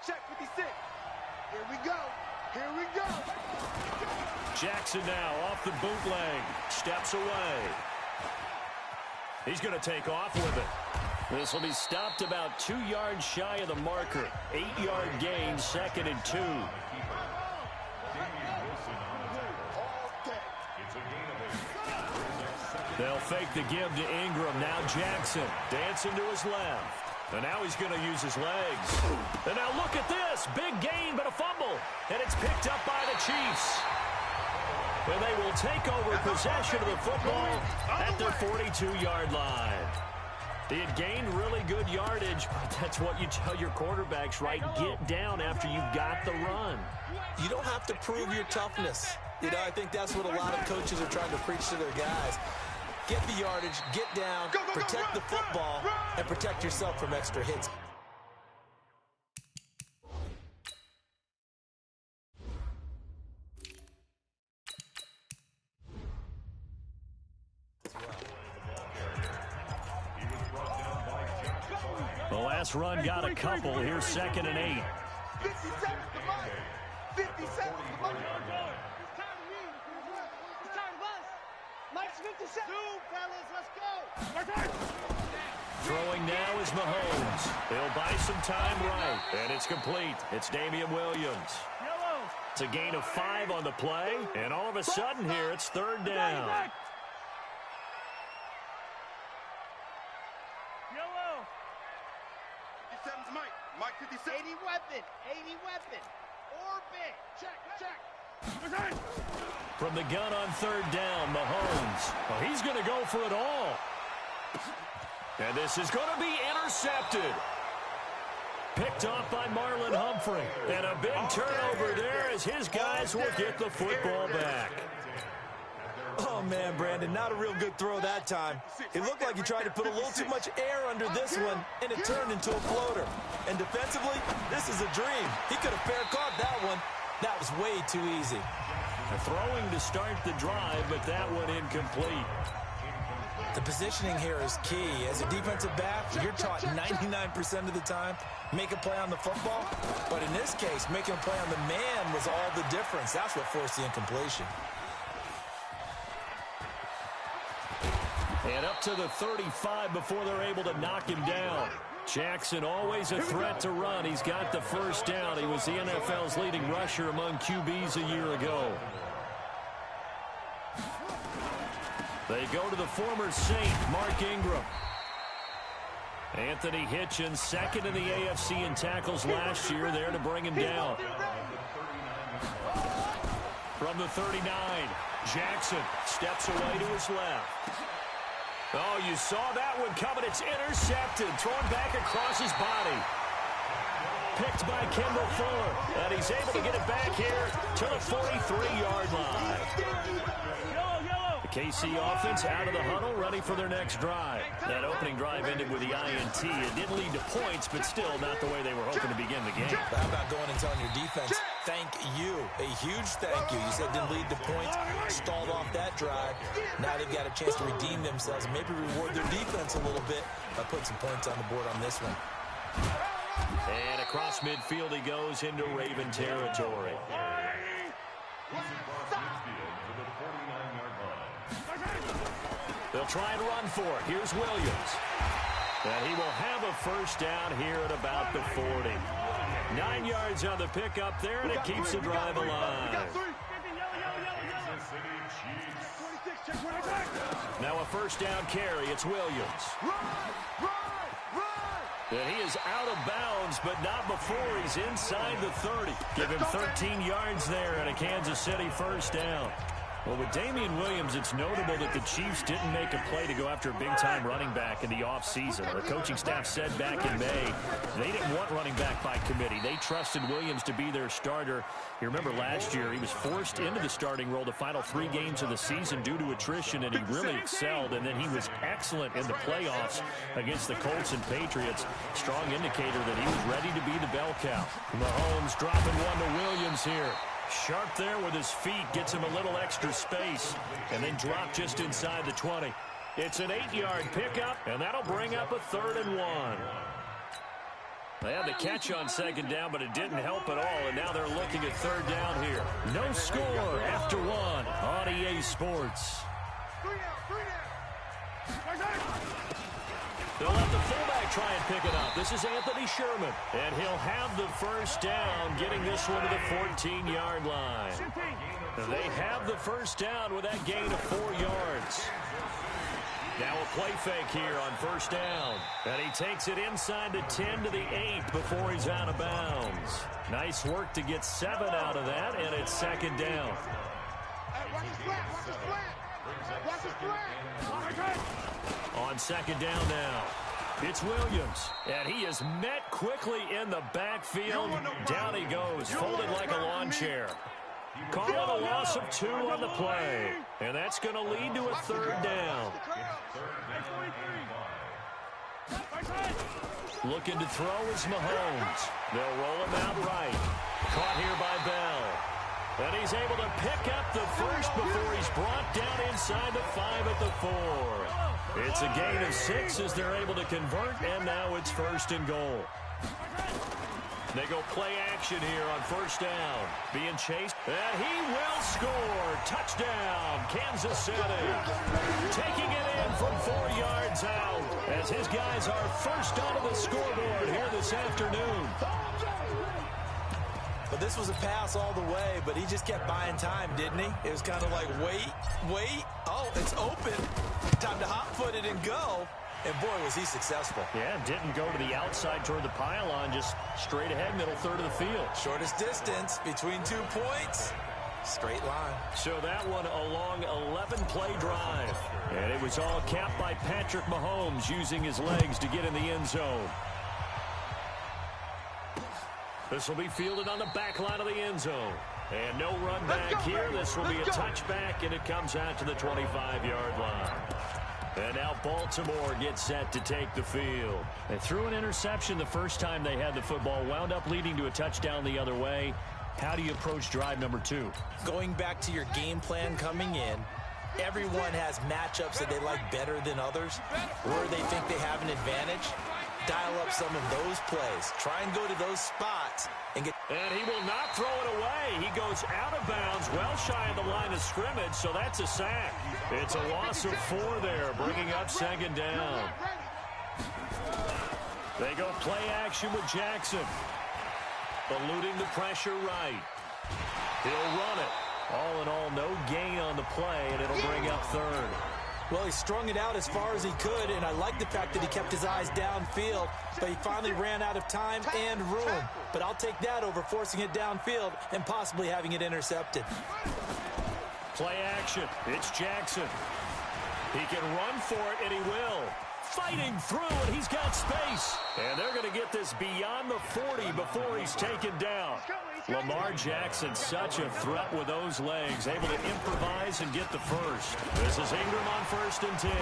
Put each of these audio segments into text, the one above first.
Check 56. Here we go. Here we go. Jackson now off the bootleg. Steps away. He's going to take off with it. This will be stopped about 2 yards shy of the marker. 8-yard gain, 2nd and 2. They'll fake the give to Ingram. Now Jackson dancing to his left. And now he's going to use his legs. And now look at this. Big gain, but a fumble. And it's picked up by the Chiefs. And they will take over possession of the football at their 42-yard line. They had gained really good yardage, but that's what you tell your quarterbacks, right? Get down after you've got the run. You don't have to prove your toughness. You know, I think that's what a lot of coaches are trying to preach to their guys. Get the yardage, get down, protect the football, and protect yourself from extra hits. The last run got a couple. Here's 2nd and 8. 57 to Mike. 57 to Mike. Mike's 57. Fellas, let's go. Throwing now is Mahomes. He'll buy some time right, and it's complete. It's Damian Williams. It's a gain of 5 on the play, and all of a sudden here it's 3rd down. Mike 56. 80 weapon. 80 weapon. Orbit. Check. From the gun on 3rd down, Mahomes. Well, he's going to go for it all. And this is going to be intercepted. Picked off by Marlon Humphrey. And a big turnover there as his guys will get the football back. Oh, man, Brandon, not a real good throw that time. It looked like he tried to put a little too much air under this one, and it turned into a floater. And defensively, this is a dream. He could have fair caught that one. That was way too easy. Throwing to start the drive, but that one incomplete. The positioning here is key. As a defensive back, you're taught 99% of the time, make a play on the football. But in this case, making a play on the man was all the difference. That's what forced the incompletion. And up to the 35 before they're able to knock him down. Jackson always a threat to run. He's got the 1st down. He was the NFL's leading rusher among QBs a year ago. They go to the former Saint, Mark Ingram. Anthony Hitchens, 2nd in the AFC in tackles last year, there to bring him down. From the 39, Jackson steps away to his left. Oh, you saw that one coming. It's intercepted. Thrown back across his body. Picked by Kendall Fuller. And he's able to get it back here to the 43-yard line. The KC offense out of the huddle, ready for their next drive. That opening drive ended with the INT. It didn't lead to points, but still not the way they were hoping to begin the game. But how about going and telling your defense, thank you. A huge thank you. You said didn't lead to points, stalled off that drive. Now they've got a chance to redeem themselves and maybe reward their defense a little bit by putting some points on the board on this one. And across midfield he goes into Raven territory. They'll try and run for it. Here's Williams. And he will have a 1st down here at about the 40. 9 yards on the pickup there, and it keeps the drive alive. Now a 1st down carry. It's Williams. And he is out of bounds, but not before he's inside the 30. Give him 13 yards there and a Kansas City 1st down. Well, with Damian Williams, it's notable that the Chiefs didn't make a play to go after a big-time running back in the offseason. The coaching staff said back in May they didn't want running back by committee. They trusted Williams to be their starter. You remember last year he was forced into the starting role the final 3 games of the season due to attrition, and he really excelled. And then he was excellent in the playoffs against the Colts and Patriots. Strong indicator that he was ready to be the bell cow. Mahomes dropping one to Williams here. Sharp there with his feet, gets him a little extra space, and then drop just inside the 20. It's an 8-yard pickup, and that'll bring up a 3rd and 1. They had the catch on second down, but it didn't help at all, and now they're looking at third down here. No score after one on EA Sports. They'll have the fullback try and pick it up. This is Anthony Sherman, and he'll have the first down, getting this one to the 14-yard line. They have the first down with that gain of 4 yards. Now a play fake here on first down. And he takes it inside the 10 to the 8 before he's out of bounds. Nice work to get 7 out of that, and it's second down. On second down now, it's Williams, and he is met quickly in the backfield. Down he goes, folded like a lawn chair. Call it a loss of 2 on the play, and that's going to lead to a third down. Looking to throw is Mahomes. They'll roll him out right. Caught here by Bell. And he's able to pick up the first before he's brought down inside the 5 at the 4. It's a gain of 6 as they're able to convert, and now it's first and goal. They go play action here on first down. Being chased, and he will score. Touchdown, Kansas City. Taking it in from 4 yards out as his guys are first onto the scoreboard here this afternoon. But this was a pass all the way, but he just kept buying time, didn't he? It was kind of like, wait. Oh, it's open. Time to hot-foot it and go. And, boy, was he successful. Yeah, didn't go to the outside toward the pylon, just straight ahead, middle third of the field. Shortest distance between 2 points. Straight line. So that one a long 11-play drive. And it was all capped by Patrick Mahomes using his legs to get in the end zone. This will be fielded on the back line of the end zone. And no run back here. This will be a touchback, and it comes out to the 25-yard line. And now Baltimore gets set to take the field. They threw an interception the first time they had the football, wound up leading to a touchdown the other way. How do you approach drive number 2? Going back to your game plan coming in, everyone has matchups that they like better than others, where they think they have an advantage. Dial up some of those plays. Try and go to those spots and get. And he will not throw it away. He goes out of bounds, well shy of the line of scrimmage, so that's a sack. It's a loss of 4 there, bringing up second down. They go play action with Jackson. Eluding the pressure right. He'll run it. All in all, no gain on the play, and it'll bring up third. Well, he strung it out as far as he could, and I like the fact that he kept his eyes downfield, but he finally ran out of time and room. But I'll take that over forcing it downfield and possibly having it intercepted. Play action. It's Jackson. He can run for it, and he will. Fighting through, and he's got space. And they're going to get this beyond the 40 before he's taken down. Lamar Jackson, such a threat with those legs, able to improvise and get the first. This is Ingram on 1st and 10.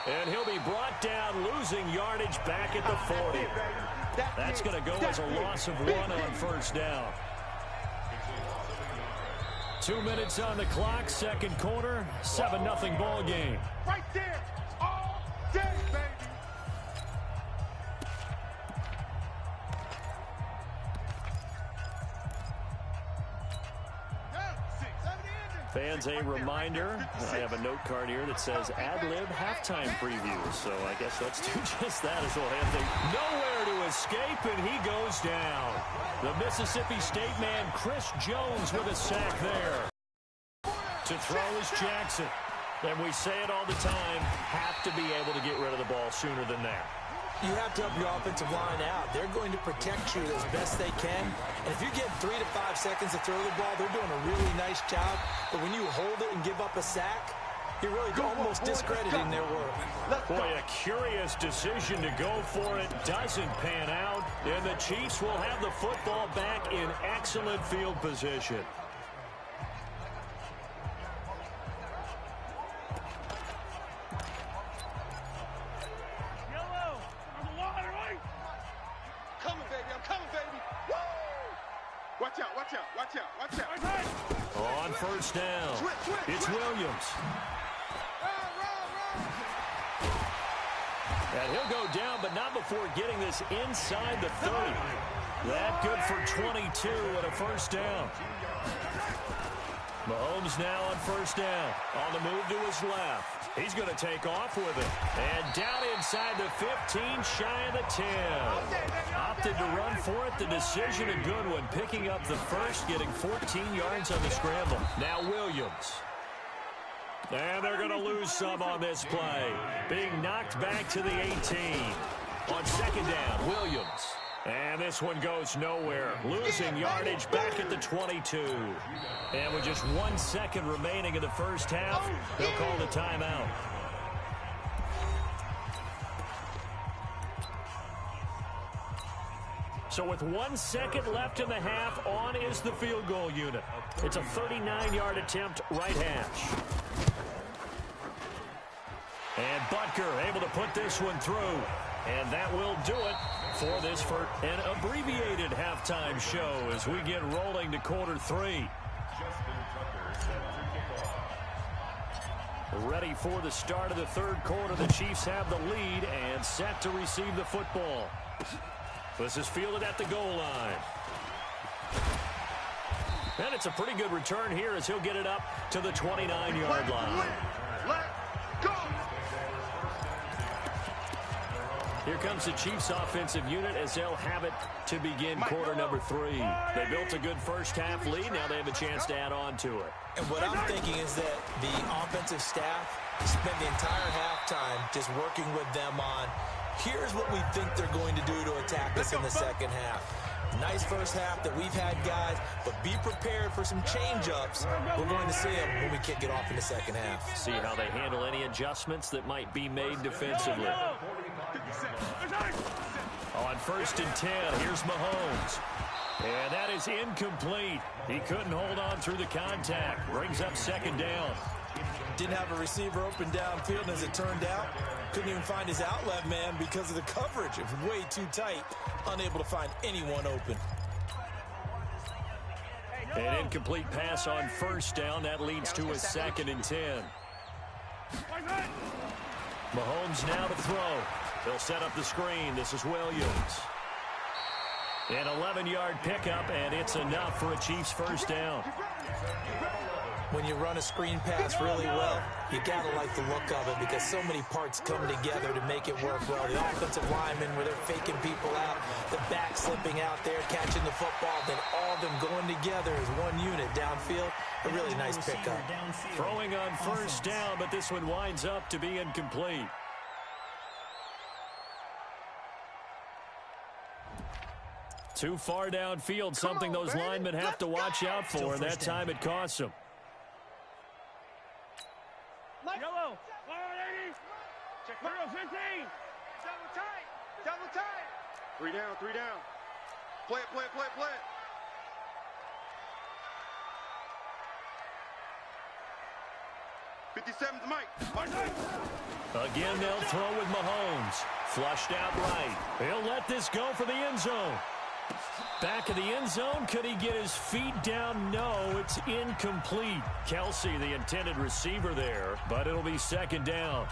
And he'll be brought down, losing yardage back at the 40. That's going to go as a loss of 1 on first down. 2 minutes on the clock, second quarter, 7-0 ball game. Right there, all day, baby. Fans, a reminder, I have a note card here that says ad-lib halftime preview. So I guess let's do just that as well. Nowhere to escape, and he goes down. The Mississippi State man, Chris Jones, with a sack there. To throw is Jackson. And we say it all the time, have to be able to get rid of the ball sooner than that. You have to help your offensive line out. They're going to protect you as best they can. And if you get 3 to 5 seconds to throw the ball, they're doing a really nice job. But when you hold it and give up a sack, you're really almost discrediting their work. Boy, a curious decision to go for it. Doesn't pan out. And the Chiefs will have the football back in excellent field position. Watch out. On first down, it's Williams. And he'll go down, but not before getting this inside the 30. That good for 22 and a first down. Mahomes now on first down. On the move to his left. He's going to take off with it. And down inside the 15, shy of the 10. Opted to run for it. The decision a good one. Picking up the first, getting 14 yards on the scramble. Now Williams. And they're going to lose some on this play. Being knocked back to the 18. On second down, Williams. And this one goes nowhere. Losing yardage back at the 22. And with just 1 second remaining in the first half, they'll call the timeout. So with 1 second left in the half, on is the field goal unit. It's a 39-yard attempt, right hash. And Butker able to put this one through. And that will do it for this for an abbreviated halftime show as we get rolling to quarter 3. Ready for the start of the third quarter. The Chiefs have the lead and set to receive the football. This is fielded at the goal line. And it's a pretty good return here as he'll get it up to the 29-yard line. Here comes the Chiefs offensive unit as they'll have it to begin quarter number 3. They built a good first half lead. Now they have a chance to add on to it. And what I'm thinking is that the offensive staff spent the entire halftime just working with them on, here's what we think they're going to do to attack us in the second half. Nice first half that we've had, guys, but be prepared for some change-ups. We're going to see them when we kick it off in the second half. See how they handle any adjustments that might be made defensively. On first and 10, here's Mahomes. And that is incomplete. He couldn't hold on through the contact. Brings up second down. Didn't have a receiver open downfield, and as it turned out, couldn't even find his outlet man because of the coverage. It was way too tight. Unable to find anyone open. An incomplete pass on first down. That leads to a second and 10. Mahomes now to throw. They'll set up the screen. This is Williams. An 11-yard pickup, and it's enough for a Chiefs first down. When you run a screen pass really well, you got to like the look of it because so many parts come together to make it work well. The offensive linemen, where they're faking people out, the back slipping out there, catching the football, then all of them going together as one unit downfield. A really nice pickup. Throwing on first down, but this one winds up to be incomplete. Too far downfield, something those linemen have to watch out for, and that time it costs them. Yellow. Check 15. Double tight. Double tight. 3 down, 3 down. Play it, play it, play it, play it. 57's Mike. Again, they'll throw with Mahomes. Flushed out right. He'll let this go for the end zone. Back of the end zone. Could he get his feet down? No, it's incomplete. Kelsey, the intended receiver there, but it'll be second down.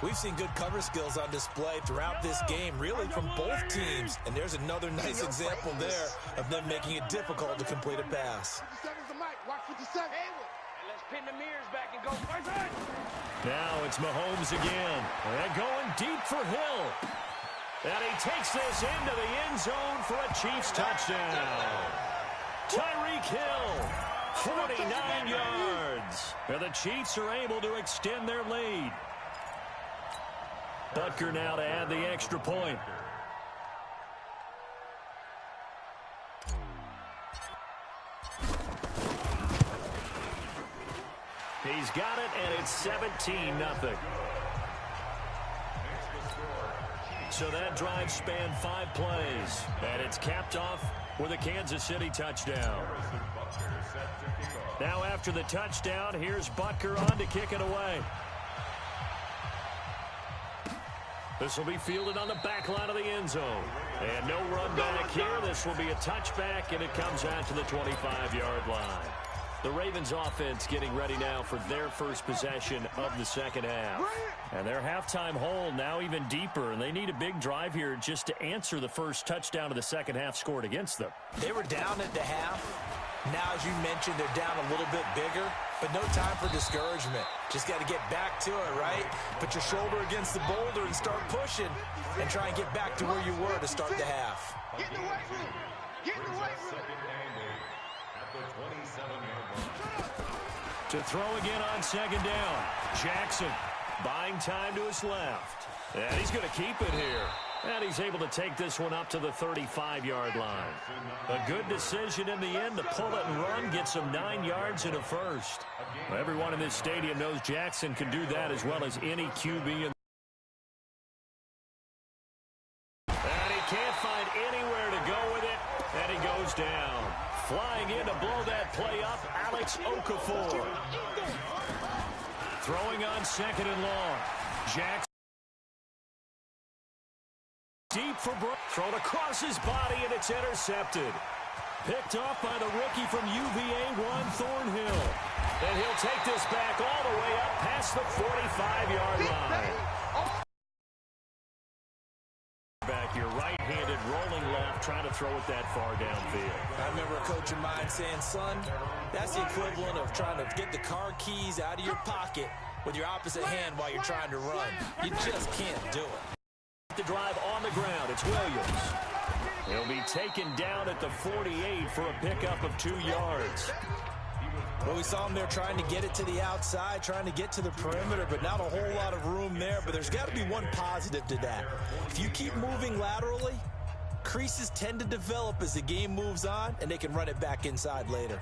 We've seen good cover skills on display throughout this game, really from both teams. And there's another nice example there of them making it difficult to complete a pass. 57's the mic. Watch 57. And let's pin the mirrors back and go. Now it's Mahomes again. And going deep for Hill. And he takes this into the end zone for a Chiefs touchdown. Tyreek Hill, 49 yards. And the Chiefs are able to extend their lead. Butker now to add the extra point. He's got it, and it's 17-0. So that drive spanned 5 plays, and it's capped off with a Kansas City touchdown. Now after the touchdown, here's Butker on to kick it away. This will be fielded on the back line of the end zone. And no run back here. This will be a touchback, and it comes out to the 25-yard line. The Ravens offense getting ready now for their first possession of the second half. And their halftime hole now even deeper, and they need a big drive here just to answer the first touchdown of the second half scored against them. They were down at the half. Now, as you mentioned, they're down a little bit bigger, but no time for discouragement. Just got to get back to it, right? Put your shoulder against the boulder and start pushing and try and get back to where you were to start the half. Get in the weight room. Get in the weight room. To throw again on second down. Jackson buying time to his left. And he's going to keep it here. And he's able to take this one up to the 35-yard line. A good decision in the end to pull it and run, get some 9 yards and a first. Everyone in this stadium knows Jackson can do that as well as any QB in. And he can't find anywhere to go with it, and he goes down. Flying in to blow that play up, Alex Okafor. Throwing on second and long. Jackson. Deep for Brook. Thrown across his body, and it's intercepted. Picked off by the rookie from UVA, Juan Thornhill. And he'll take this back all the way up past the 45-yard line. Back your right-handed rolling left, trying to throw it that far downfield. I remember a coach of mine saying, son, that's the equivalent of trying to get the car keys out of your pocket with your opposite hand while you're trying to run. You just can't do it. The drive on the ground. It's Williams. He'll be taken down at the 48 for a pickup of 2 yards. Well, we saw him there trying to get it to the outside, trying to get to the perimeter, but not a whole lot of room there. But there's got to be one positive to that. If you keep moving laterally, creases tend to develop as the game moves on, and they can run it back inside later.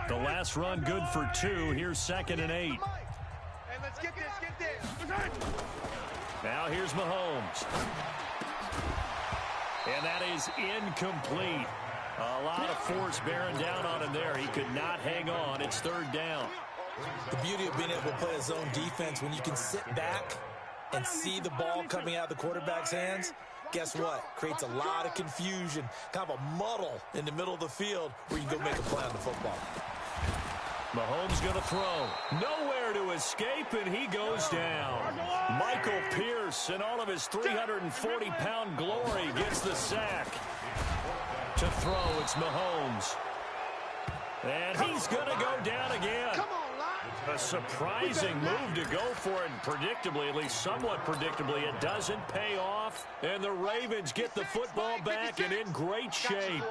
The last run good for 2. Here's 2nd and 8. Hey, let's get this. Now here's Mahomes. And that is incomplete. A lot of force bearing down on him there. He could not hang on. It's 3rd down. The beauty of being able to play a zone defense, when you can sit back and see the ball coming out of the quarterback's hands, guess what? Creates a lot of confusion, kind of a muddle in the middle of the field where you can go make a play on the football. Mahomes going to throw. Nowhere to escape, and he goes down. Michael Pierce, in all of his 340-pound glory, gets the sack. To throw, it's Mahomes. And he's going to go down again. A surprising move to go for it, and predictably, at least somewhat predictably, it doesn't pay off. And the Ravens get the football back and in great shape.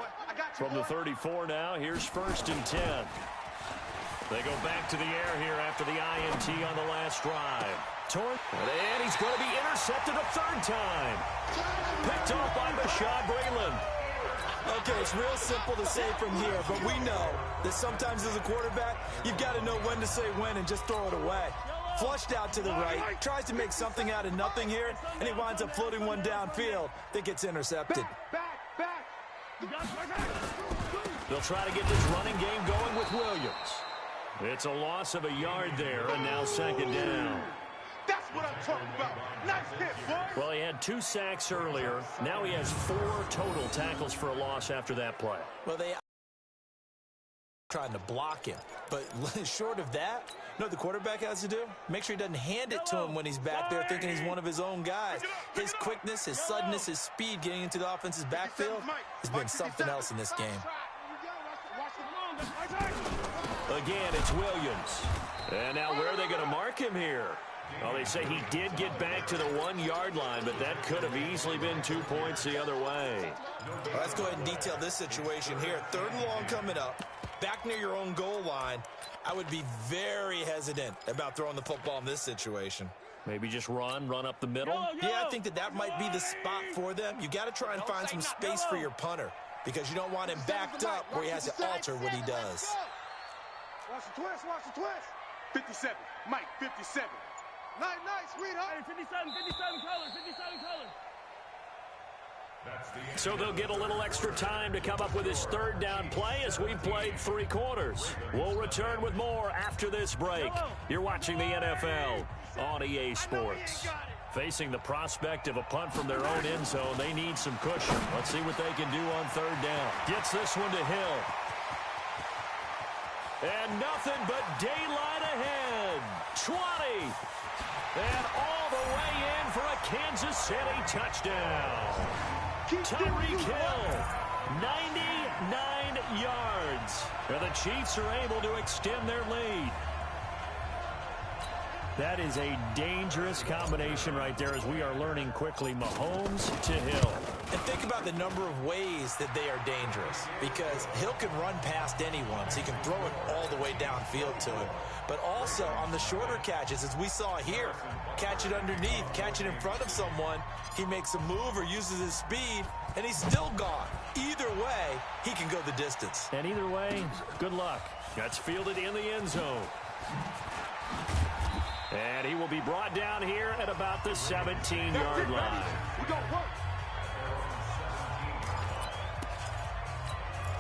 From the 34 now, here's 1st and 10. They go back to the air here after the INT on the last drive. And he's going to be intercepted a 3rd time. Picked off by Bashaud Breeland. Okay, it's real simple to say from here, but we know that sometimes as a quarterback, you've got to know when to say when and just throw it away. Flushed out to the right, tries to make something out of nothing here, and he winds up floating one downfield that gets intercepted. Back. They'll try to get this running game going with Williams. It's a loss of a yard there, and now 2nd down. That's what I'm talking about. Nice hit, boy. Well, he had 2 sacks earlier. Now he has 4 total tackles for a loss after that play. Well, they trying to block him. But short of that, you know what the quarterback has to do? Make sure he doesn't hand it to him when he's back there thinking he's one of his own guys. His quickness, his suddenness, his speed getting into the offense's backfield has been something else in this game. Again, it's Williams. And now where are they going to mark him here? Well, they say he did get back to the 1-yard line, but that could have easily been 2 points the other way. Well, let's go ahead and detail this situation here. 3rd and long coming up, back near your own goal line. I would be very hesitant about throwing the football in this situation. Maybe just run up the middle? Yeah, I think that might be the spot for them. You got to try and find some space for your punter because you don't want him backed up where he has to alter what he does. Watch the twist. 57, Mike, 57. Nice, sweetheart. Hey, 57 colors. So they'll get a little extra time to come up with his third down play as we've played 3 quarters. We'll return with more after this break. You're watching the NFL on EA Sports. Facing the prospect of a punt from their own end zone, they need some cushion. Let's see what they can do on third down. Gets this one to Hill. And nothing but daylight ahead. 20. And all the way in for a Kansas City touchdown. Tyreek Hill, 99 yards. And the Chiefs are able to extend their lead. That is a dangerous combination right there as we are learning quickly. Mahomes to Hill. And think about the number of ways that they are dangerous, because Hill can run past anyone, so he can throw it all the way downfield to him. But also on the shorter catches, as we saw here, catch it underneath, catch it in front of someone, he makes a move or uses his speed, and he's still gone. Either way, he can go the distance. And either way, good luck. That's fielded in the end zone. And he will be brought down here at about the 17-yard line.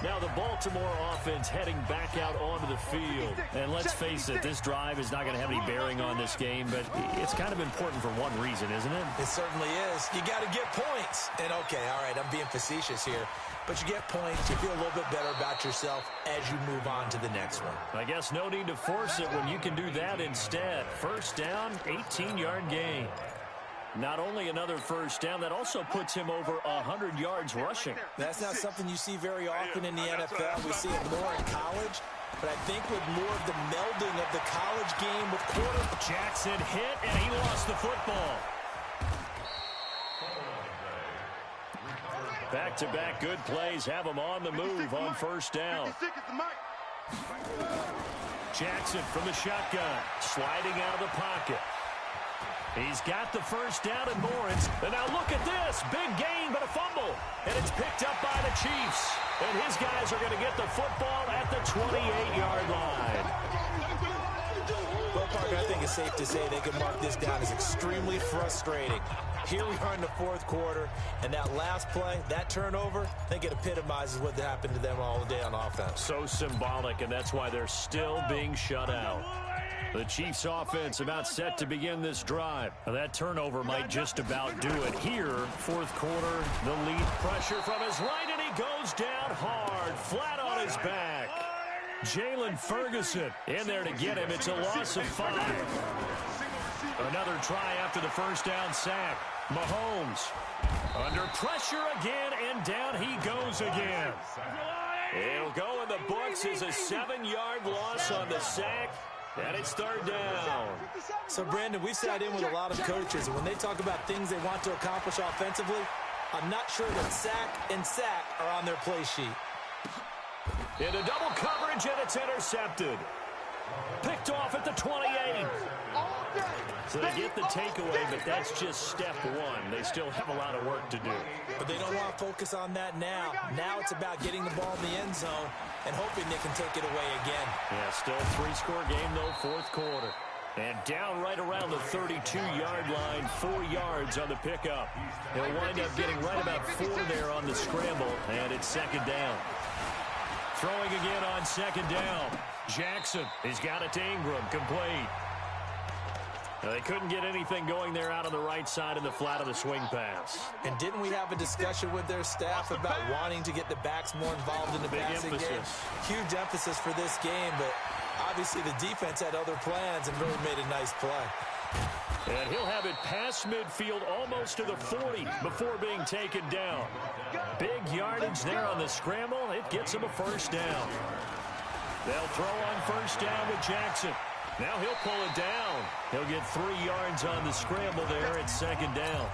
Now the Baltimore offense heading back out onto the field. And let's face it, this drive is not going to have any bearing on this game, but it's kind of important for one reason, isn't it? It certainly is. You got to get points. And okay, all right, I'm being facetious here. But you get points, you feel a little bit better about yourself as you move on to the next one. I guess no need to force it when you can do that instead. First down, 18-yard gain. Not only another first down, that also puts him over 100 yards rushing. That's not something you see very often in the NFL. We see it more in college. But I think with more of the melding of the college game with quarterback. Jackson hit, and he lost the football. Back-to-back good plays have him on the move on first down. Jackson from the shotgun, sliding out of the pocket. He's got the first down and more. And now look at this. Big gain, but a fumble. And it's picked up by the Chiefs. And his guys are going to get the football at the 28-yard line. Well, Parker, I think it's safe to say they can mark this down as extremely frustrating. Here we are in the fourth quarter, and that last play, that turnover, I think it epitomizes what happened to them all day on offense. So symbolic, and that's why they're still being shut out. The Chiefs offense about set to begin this drive. Now, that turnover might just about do it here. Fourth quarter, the lead pressure from his right, and he goes down hard, flat on his back. Jalen Ferguson in there to get him. It's a loss of 5. Another try after the first down sack. Mahomes under pressure again, and down he goes again. It'll go in the books as a 7-yard loss on the sack. And it's third down. So, Brandon, we've sat in with a lot of coaches, and when they talk about things they want to accomplish offensively, I'm not sure that sack and sack are on their play sheet. Into double coverage, and it's intercepted. Picked off at the 28. So they get the takeaway, but that's just step one. They still have a lot of work to do. But they don't want to focus on that now. Now it's about getting the ball in the end zone and hoping they can take it away again. Yeah, still a 3-score game, though, fourth quarter. And down right around the 32-yard line, 4 yards on the pickup. He'll wind up getting right about 4 there on the scramble, and it's second down. Throwing again on second down. Jackson, he's got it to Ingram, complete. Now, they couldn't get anything going there out on the right side of the flat of the swing pass. And didn't we have a discussion with their staff about wanting to get the backs more involved in the passing game? Huge emphasis for this game, but obviously the defense had other plans and really made a nice play. And he'll have it past midfield almost to the 40 before being taken down. Big yardage there on the scramble. It gets him a first down. They'll throw on first down with Jackson. Now he'll pull it down. He'll get 3 yards on the scramble there at second down.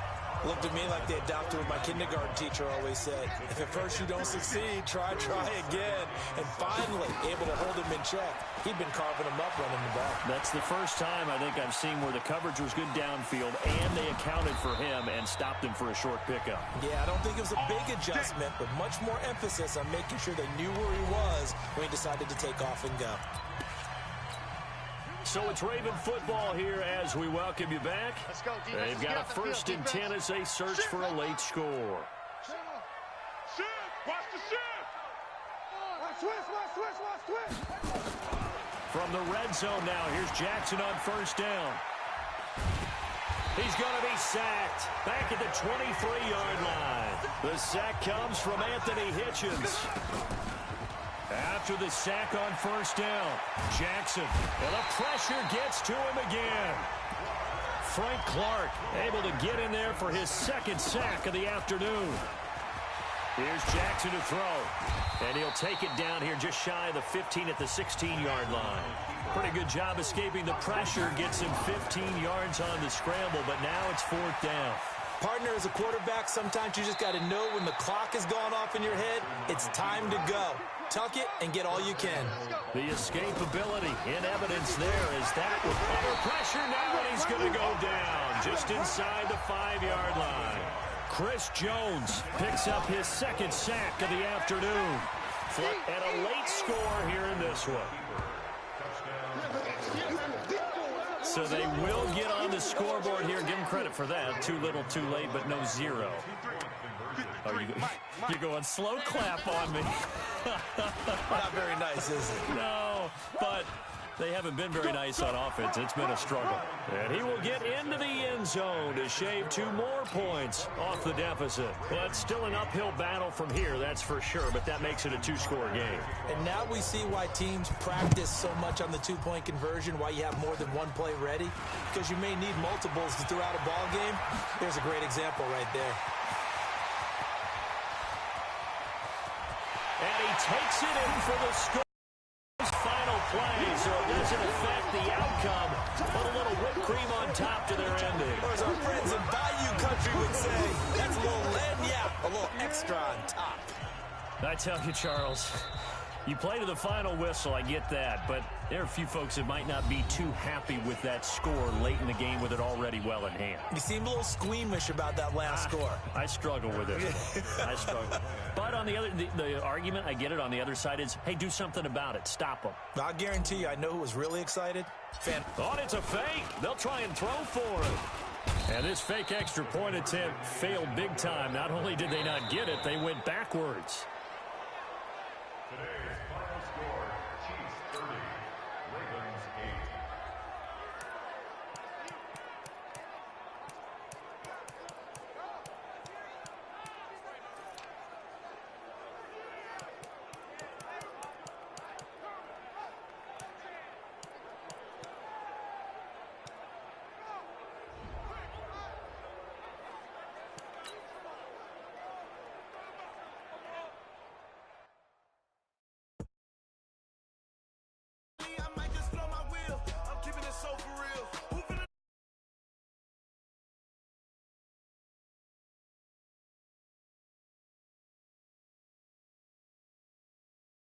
Looked at me like they adopted what my kindergarten teacher always said. If at first you don't succeed, try again. And finally, able to hold him in check. He'd been carving him up running the back. That's the first time I think I've seen where the coverage was good downfield and they accounted for him and stopped him for a short pickup. Yeah, I don't think it was a big adjustment, but much more emphasis on making sure they knew where he was when he decided to take off and go. So it's Raven football here as we welcome you back. They've got a 1st and 10 as they search for a late score. Watch the shift. Watch twist. From the red zone now, here's Jackson on first down. He's going to be sacked back at the 23-yard line. The sack comes from Anthony Hitchens. After the sack on first down, Jackson, and the pressure gets to him again. Frank Clark able to get in there for his second sack of the afternoon. Here's Jackson to throw, and he'll take it down here just shy of the 15 at the 16-yard line. Pretty good job escaping the pressure, gets him 15 yards on the scramble, but now it's fourth down. Partner, as a quarterback, sometimes you just got to know when the clock has gone off in your head, it's time to go. Tuck it and get all you can. The escapability in evidence there is that with under pressure now, and he's going to go down just inside the 5-yard line. Chris Jones picks up his second sack of the afternoon. And a late score here in this one. So they will get on the scoreboard here. Give them credit for that. Too little, too late, but no zero. Oh, you're going slow clap on me. Not very nice, is it? No, but they haven't been very nice on offense. It's been a struggle. And he will get into the end zone to shave 2 more points off the deficit. Well, it's still an uphill battle from here, that's for sure, but that makes it a 2-score game. And now we see why teams practice so much on the 2-point conversion, why you have more than one play ready, because you may need multiples throughout a ball game. There's a great example right there. And he takes it in for the score. Final play, so it doesn't affect the outcome. Put a little whipped cream on top to their ending. Or as our friends in Bayou Country would say, that's a little lagniappe, a little extra on top. I tell you, Charles, you play to the final whistle, I get that, but there are a few folks that might not be too happy with that score late in the game with it already well in hand. You seem a little squeamish about that last score. I struggle with it. I struggle. But on the other, the argument, I get it, on the other side is, hey, do something about it. Stop them. I'll guarantee you, I know who was really excited. Oh, it's a fake. They'll try and throw for it. And this fake extra point attempt failed big time. Not only did they not get it, they went backwards.